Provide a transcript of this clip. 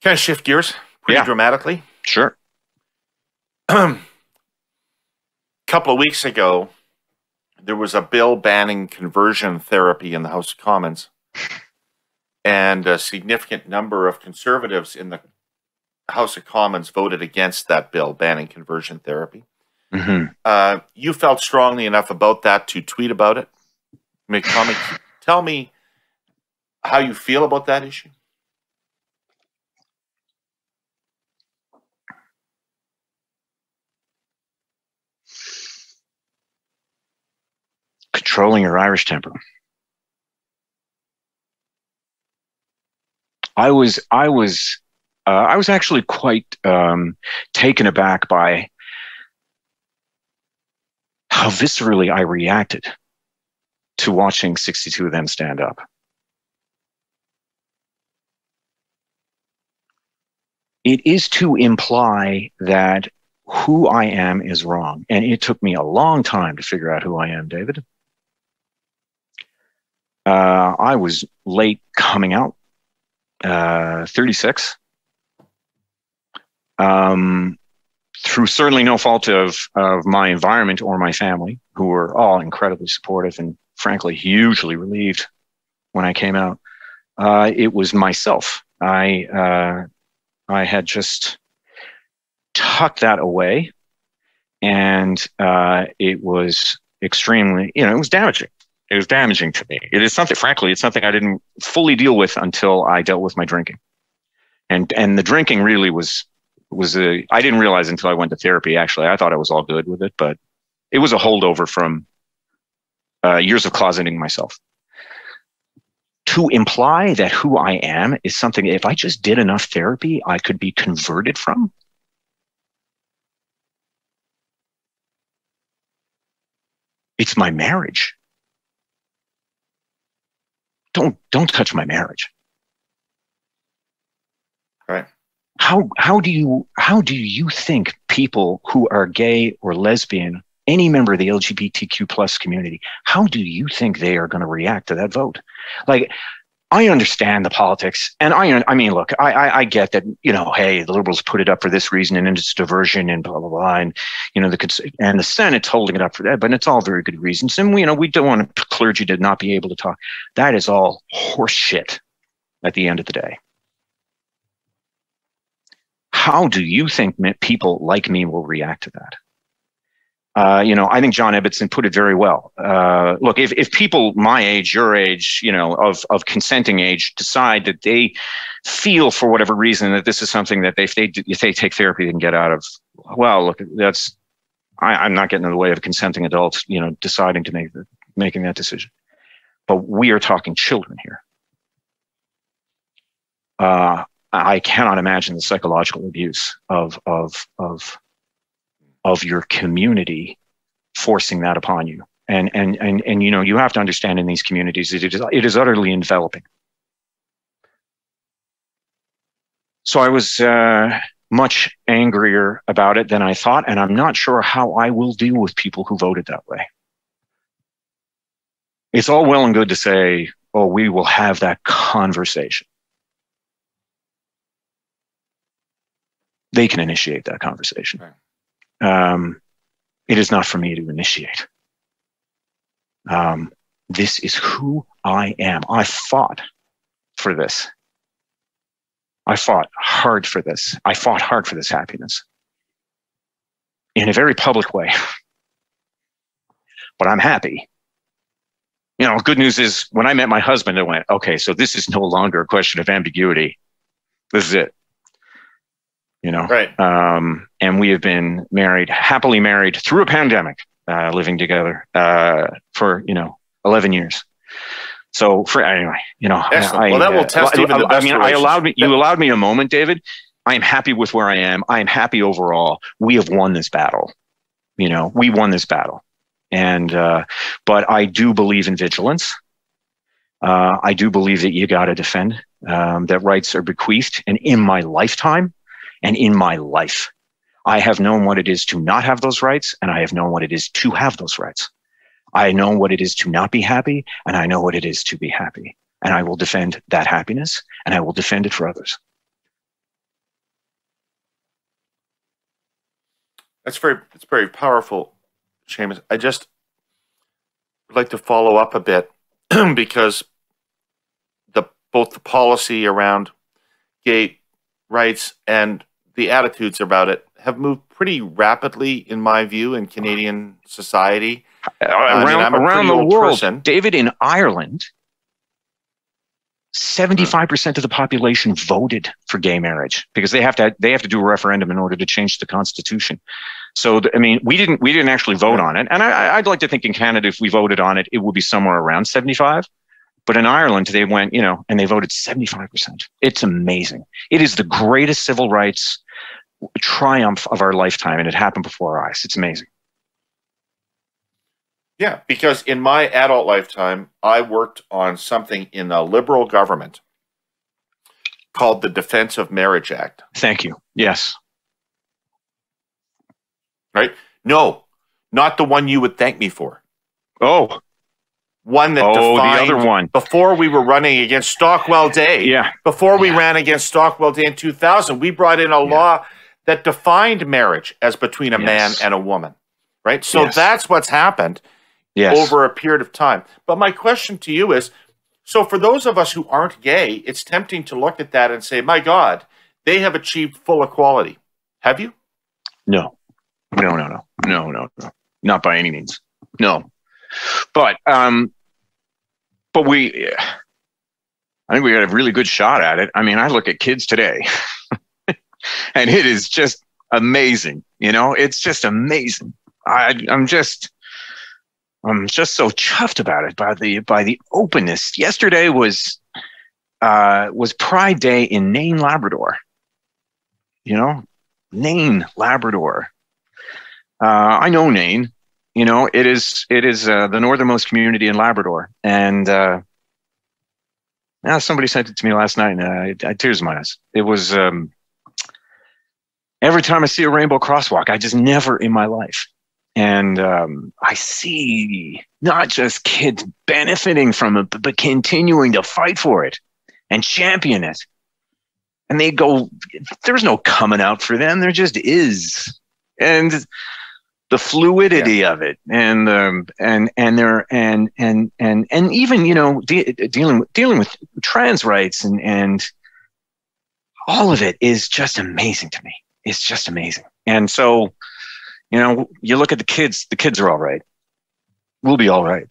Kind of shift gears pretty dramatically. Sure. Couple of weeks ago, there was a bill banning conversion therapy in the House of Commons, and a significant number of Conservatives in the House of Commons voted against that bill banning conversion therapy. Mm-hmm. You felt strongly enough about that to tweet about it, make comments. Tell me how you feel about that issue. Controlling your Irish temper. I was actually quite taken aback by how viscerally I reacted to watching 62 of them stand up. It is to imply that who I am is wrong, and it took me a long time to figure out who I am, David. I was late coming out, 36, through certainly no fault of my environment or my family, who were all incredibly supportive and frankly hugely relieved when I came out. It was myself. I had just tucked that away, and it was extremely, it was damaging. It was damaging to me. It is something, frankly, it's something I didn't fully deal with until I dealt with my drinking. And the drinking really was I didn't realize until I went to therapy, actually. I thought I was all good with it, but it was a holdover from years of closeting myself. To imply that who I am is something, if I just did enough therapy, I could be converted from. It's my marriage. Don't touch my marriage. Right. How do you think people who are gay or lesbian, any member of the LGBTQ plus community, how do you think they are going to react to that vote? Like, I understand the politics, and I mean, look, I get that, hey, the Liberals put it up for this reason, and it's diversion, and blah blah blah, and the Senate's holding it up for that, but it's all very good reasons, and we don't want clergy to not be able to talk. That is all horse shit at the end of the day. How do you think people like me will react to that? I think John Ibbotson put it very well. Look, if people my age, your age, of consenting age, decide that they feel for whatever reason that this is something that if they take therapy, they can get out of. Well, look, I'm not getting in the way of consenting adults, deciding to making that decision. But we are talking children here. I cannot imagine the psychological abuse of your community forcing that upon you. And you have to understand, in these communities, it is utterly enveloping. So I was much angrier about it than I thought, and I'm not sure how I will deal with people who voted that way. It's all well and good to say, oh, we will have that conversation. They can initiate that conversation. Right. It is not for me to initiate. This is who I am. I fought for this. I fought hard for this. I fought hard for this happiness in a very public way. But I'm happy. Good news is, when I met my husband, I went, okay, so this is no longer a question of ambiguity. This is it. Right. And we have been happily married through a pandemic, living together for 11 years. So anyway, Excellent. That will test even the best. You allowed me a moment, David. I am happy with where I am. I am happy overall. We have won this battle. We won this battle, and but I do believe in vigilance. I do believe that you got to defend that rights are bequeathed, and in my lifetime. And in my life, I have known what it is to not have those rights, and I have known what it is to have those rights. I know what it is to not be happy, and I know what it is to be happy. And I will defend that happiness, and I will defend it for others. It's very powerful, Seamus. I just would like to follow up a bit because both the policy around gay rights and the attitudes about it have moved pretty rapidly, in my view, in Canadian society. Around the world, person. David, in Ireland, 75% of the population voted for gay marriage because they have to do a referendum in order to change the constitution. So, I mean, we didn't actually vote on it. And I'd like to think in Canada, if we voted on it, it would be somewhere around 75. But in Ireland, they went, and they voted 75%. It's amazing. It is the greatest civil rights triumph of our lifetime, and it happened before our eyes. It's amazing. Yeah, because in my adult lifetime, I worked on something in a Liberal government called the Defense of Marriage Act. Thank you. Yes. Right? No, not the one you would thank me for. Oh. One that defined, the other one. Before we were running against Stockwell Day. Yeah. Before we ran against Stockwell Day in 2000, we brought in a law that defined marriage as between a man and a woman. Right? So that's what's happened over a period of time. But my question to you is, so for those of us who aren't gay, it's tempting to look at that and say, my God, they have achieved full equality. Have you? No. Not by any means. No. But I think we got a really good shot at it. I mean, I look at kids today and it is just amazing. It's just amazing. I'm just so chuffed about it, by the openness. Yesterday was Pride Day in Nain, Labrador. Nain, Labrador. I know Nain. It is the northernmost community in Labrador, and somebody sent it to me last night, and I had tears in my eyes. It was every time I see a rainbow crosswalk, I just never in my life, and I see not just kids benefiting from it, but continuing to fight for it and champion it, and they go. There's no coming out for them. There just is, and the fluidity of it, and even dealing with trans rights and all of it is just amazing to me. It's just amazing. And so, you look at the kids are all right. We'll be all right.